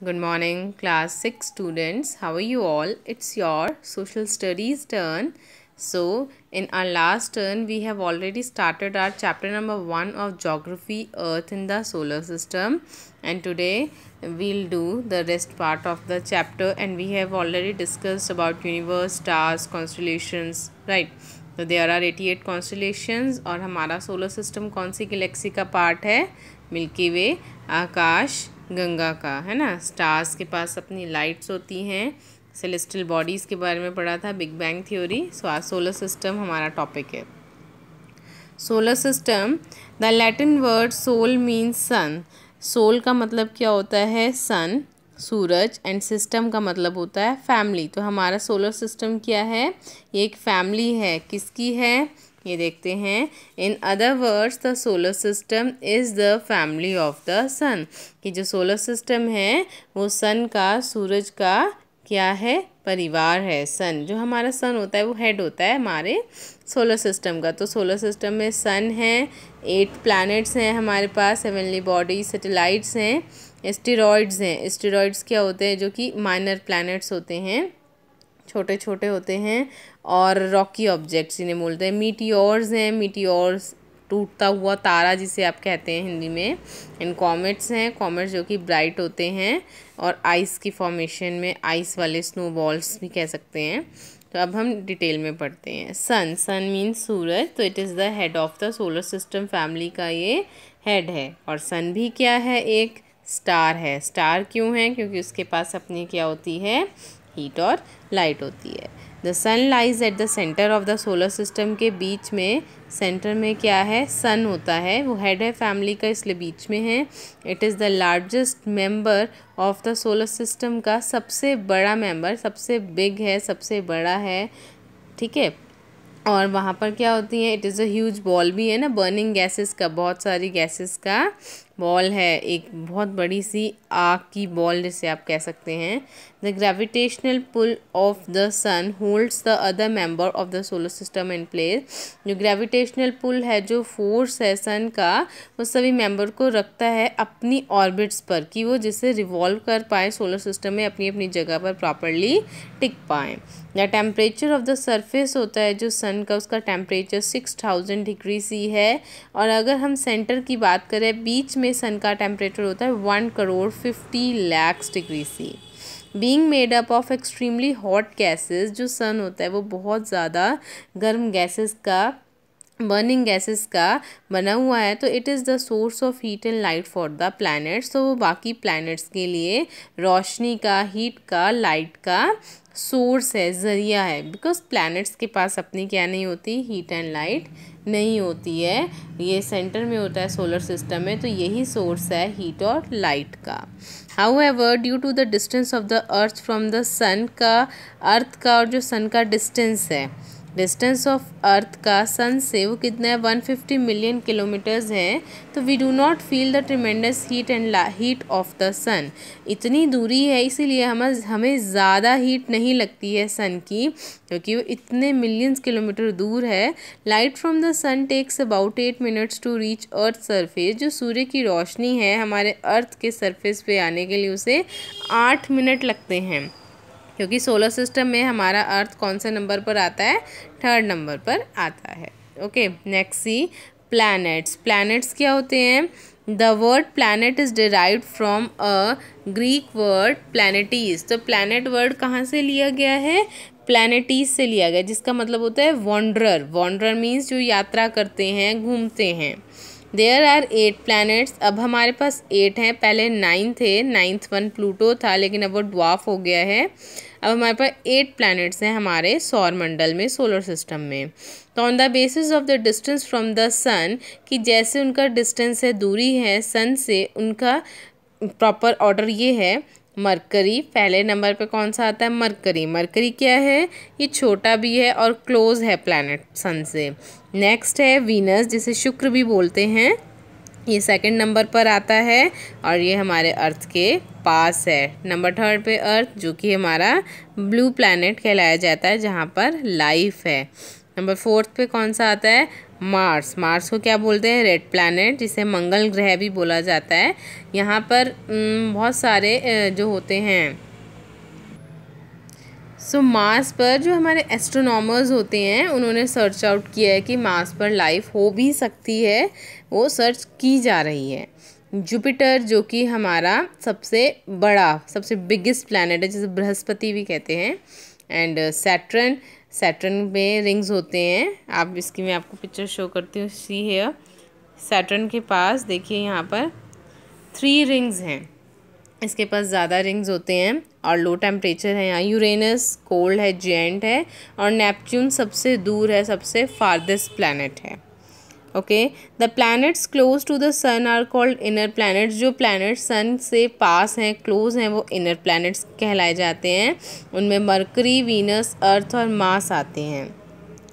Good morning, class 6 students. How are you all? It's your social studies turn. So, in our last turn, we have already started our chapter number 1 of Geography, Earth in the Solar System. And today, we'll do the rest part of the chapter. And we have already discussed about universe, stars, constellations, right? तो there are 88 constellations और हमारा solar system कौन सी Galaxy का part है? Milky वे, आकाश गंगा का, है ना। Stars के पास अपनी लाइट्स होती हैं। सेलेस्टियल बॉडीज़ के बारे में पढ़ा था, बिग बैंग थ्योरी। सो आज सोलर सिस्टम हमारा टॉपिक है। Solar system, the Latin word sol means sun. Sol का मतलब क्या होता है? सन, सूरज, एंड सिस्टम का मतलब होता है फैमिली। तो हमारा सोलर सिस्टम क्या है? ये एक फैमिली है। किसकी है? ये देखते हैं। In other words, the solar system is the family of the sun. कि जो सोलर सिस्टम है वो सन का, सूरज का क्या है? परिवार है। सन, जो हमारा सन होता है वो हेड होता है हमारे सोलर सिस्टम का। तो सोलर सिस्टम में सन है, 8 प्लैनेट्स हैं हमारे पास, हेवनली बॉडी, सैटेलाइट्स हैं, एस्टेरॉइड्स हैं। एस्टेरॉइड्स क्या होते हैं? जो कि माइनर प्लैनेट्स होते हैं, छोटे छोटे होते हैं, और रॉकी ऑब्जेक्ट्स इन्हें बोलते हैं। मीटियोर्स हैं, मीटियोर्स टूटता हुआ तारा जिसे आप कहते हैं हिंदी में। एंड कॉमेट्स हैं, कॉमेट्स जो कि ब्राइट होते हैं और आइस की फॉर्मेशन में, आइस वाले स्नोबॉल्स भी कह सकते हैं। तो अब हम डिटेल में पढ़ते हैं। सन, सन मीन्स सूरज। तो it is the head of the solar system family का ये हेड है। और सन भी क्या है? एक स्टार है। स्टार क्यों है? क्योंकि उसके पास अपनी क्या होती है? हीट और लाइट होती है। The sun lies at the centre of the solar system. के बीच में, सेंटर में क्या है? सन होता है। वो हेड है फैमिली का, इसलिए बीच में है। It is the largest member of the solar system. का सबसे बड़ा मेंबर, सबसे बिग है, सबसे बड़ा है, ठीक है। और वहाँ पर क्या होती है? It is a huge ball भी है ना, बर्निंग गैसेस का, बहुत सारी गैसेस का बॉल है। एक बहुत बड़ी सी आग की बॉल जिसे आप कह सकते हैं। The gravitational pull of the sun holds the other member of the solar system in place. जो ग्रेविटेशनल पुल है, जो फोर्स है सन का, वो सभी मेंबर को रखता है अपनी ऑर्बिट्स पर, कि वो जिससे रिवॉल्व कर पाए सोलर सिस्टम में, अपनी अपनी जगह पर प्रॉपरली टिक पाएँ। The temperature of the surface होता है जो सन का, उसका टेम्परेचर 6000 डिग्री सी है। और अगर हम सेंटर की बात करें, बीच में सन का टेम्परेचर होता है 1,50,00,000 degree C. Being made up of extremely hot gases. जो सन होता है वो बहुत ज़्यादा गर्म गैसेस का, बर्निंग गैसेस का बना हुआ है। तो it is the source of heat and light for the planets. तो वो बाकी प्लैनेट्स के लिए रोशनी का, हीट का, लाइट का सोर्स है, ज़रिया है। बिकॉज प्लैनेट्स के पास अपनी क्या नहीं होती? हीट एंड लाइट नहीं होती है। ये सेंटर में होता है सोलर सिस्टम में, तो यही सोर्स है हीट और लाइट का। However, due to the distance of the earth from the sun का, अर्थ का और जो सन का डिस्टेंस है, डिस्टेंस ऑफ अर्थ का सन से वो कितना है? 150 मिलियन किलोमीटर्स है। तो we do not feel the tremendous heat and heat of the sun. इतनी दूरी है, इसीलिए हमें ज़्यादा हीट नहीं लगती है सन की, क्योंकि वो इतने मिलियंस किलोमीटर दूर है। Light from the sun takes about 8 minutes to reach earth surface. जो सूर्य की रोशनी है हमारे अर्थ के सरफेस पे आने के लिए उसे 8 मिनट लगते हैं, क्योंकि सोलर सिस्टम में हमारा अर्थ कौन से नंबर पर आता है? 3rd नंबर पर आता है। Okay, next see planets. Planets क्या होते हैं? The word planet is derived from a Greek word planetes. तो प्लैनेट वर्ड कहाँ से लिया गया है? प्लैनेटीज से लिया गया, जिसका मतलब होता है वॉन्डरर। वॉन्डरर मीन्स जो यात्रा करते हैं, घूमते हैं। There are 8 planets. अब हमारे पास 8 हैं, पहले 9 थे, 9th वन प्लूटो था, लेकिन अब वो ड्वार्फ हो गया है। अब हमारे पास 8 प्लैनेट्स हैं हमारे सौर मंडल में, सोलर सिस्टम में। तो on the basis of the distance from the sun, कि जैसे उनका डिस्टेंस है, दूरी है सन से, उनका प्रॉपर ऑर्डर ये है। मरकरी पहले नंबर पे कौन सा आता है? मरकरी। मरकरी क्या है? ये छोटा भी है और क्लोज है प्लैनेट सन से। नेक्स्ट है वीनस, जिसे शुक्र भी बोलते हैं, ये 2nd नंबर पर आता है और ये हमारे अर्थ के पास है। नंबर 3rd पे अर्थ, जो कि हमारा ब्लू प्लैनेट कहलाया जाता है, जहाँ पर लाइफ है। नंबर 4th पे कौन सा आता है? मार्स को क्या बोलते हैं? रेड प्लैनेट, जिसे मंगल ग्रह भी बोला जाता है। यहाँ पर बहुत सारे जो होते हैं, मार्स पर जो हमारे एस्ट्रोनॉमर्स होते हैं उन्होंने सर्च आउट किया है कि मार्स पर लाइफ हो भी सकती है, वो सर्च की जा रही है। जुपिटर जो कि हमारा सबसे बड़ा, सबसे बिगेस्ट प्लैनेट है, जिसे बृहस्पति भी कहते हैं। एंड सैटर्न में रिंग्स होते हैं। आप इसकी मैं आपको पिक्चर शो करती हूँ। सी हियर, सैटर्न के पास देखिए यहाँ पर 3 रिंग्स हैं, इसके पास ज़्यादा रिंग्स होते हैं और लो टेम्परेचर है। यहाँ यूरेनस कोल्ड है, जेंट है, और नेपच्यून सबसे दूर है, सबसे फारदेस्ट प्लैनेट है। Okay, the planets close to the sun are called inner planets. जो प्लैनेट्स सन से पास हैं, क्लोज हैं, वो इनर प्लैनेट्स कहलाए जाते हैं। उनमें मरकरी, वीनस, अर्थ और मार्स आते हैं।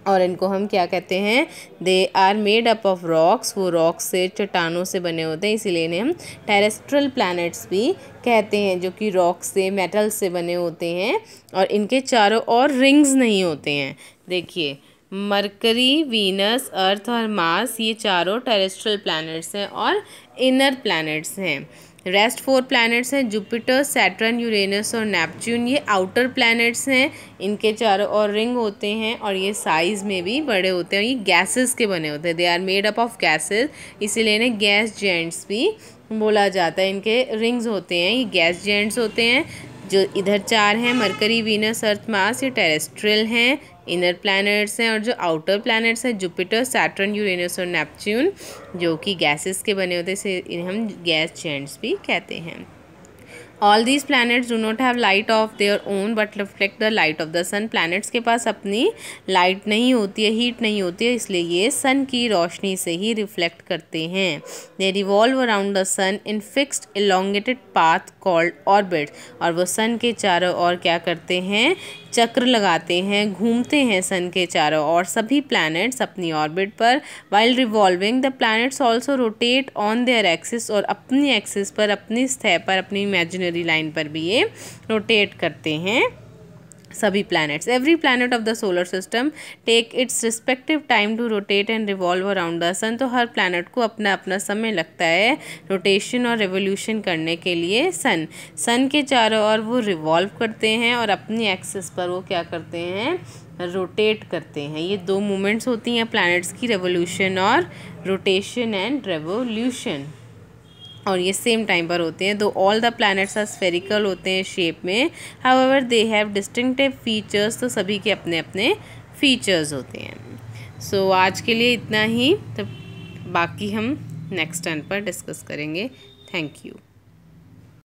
और इनको हम क्या कहते हैं? They are made up of rocks. वो रॉक्स से, चट्टानों से बने होते हैं, इसीलिए इन्हें हम टेरेस्ट्रियल प्लैनेट्स भी कहते हैं, जो कि रॉक्स से, मेटल से बने होते हैं। और इनके चारों ओर रिंग्स नहीं होते हैं। देखिए, मरकरी, वीनस, अर्थ और मार्स, ये चारों टेरेस्ट्रियल प्लैनेट्स हैं और इनर प्लैनेट्स हैं। रेस्ट 4 प्लैनेट्स हैं, जुपिटर, सैटर्न, यूरेनस और नेपच्यून। ये आउटर प्लैनेट्स हैं, इनके चारों ओर रिंग होते हैं और ये साइज़ में भी बड़े होते हैं। और ये गैसेस के बने होते हैं, they are made up of gases, इसीलिए इन्हें गैस जेंट्स भी बोला जाता है। इनके रिंग्स होते हैं, ये गैस जेंट्स होते हैं। जो इधर 4 हैं, मरकरी, वीनस, अर्थ, मार्स, ये टेरेस्ट्रियल हैं, इनर प्लैनेट्स हैं। और जो आउटर प्लैनेट्स हैं, जुपिटर, सैटर्न, यूरेनस और नेपच्यून, जो कि गैसेस के बने होते हैं, इसे इन्हें हम गैस जेंट्स भी कहते हैं। All these planets do not have light of their own but reflect the light of the sun. Planets के पास अपनी लाइट नहीं होती है, हीट नहीं होती है, इसलिए ये सन की रोशनी से ही रिफ्लेक्ट करते हैं। They revolve around the sun in fixed elongated path called orbits. और वो सन के चारों ओर क्या करते हैं? चक्र लगाते हैं, घूमते हैं सन के चारों ओर सभी प्लैनेट्स अपनी ऑर्बिट पर। While revolving the planets also rotate on their axis. और अपनी एक्सिस पर, अपनी सतह पर, अपनी इमेजिनरी लाइन पर भी ये रोटेट करते हैं सभी planets. Every planet of the solar system take its respective time to rotate and revolve around the sun. तो हर प्लैनेट को अपना अपना समय लगता है रोटेशन और रेवोल्यूशन करने के लिए। सन के चारों ओर वो रिवॉल्व करते हैं और अपनी एक्सिस पर वो क्या करते हैं? रोटेट करते हैं। ये 2 मूवमेंट्स होती हैं प्लैनेट्स की, रेवोल्यूशन और रोटेशन एंड रेवोल्यूशन, और ये सेम टाइम पर होते हैं। Though all the planets are spherical होते हैं शेप में, however they have distinctive features. तो सभी के अपने अपने फीचर्स होते हैं। सो आज के लिए इतना ही, तो बाकी हम नेक्स्ट टर्न पर डिस्कस करेंगे। Thank you.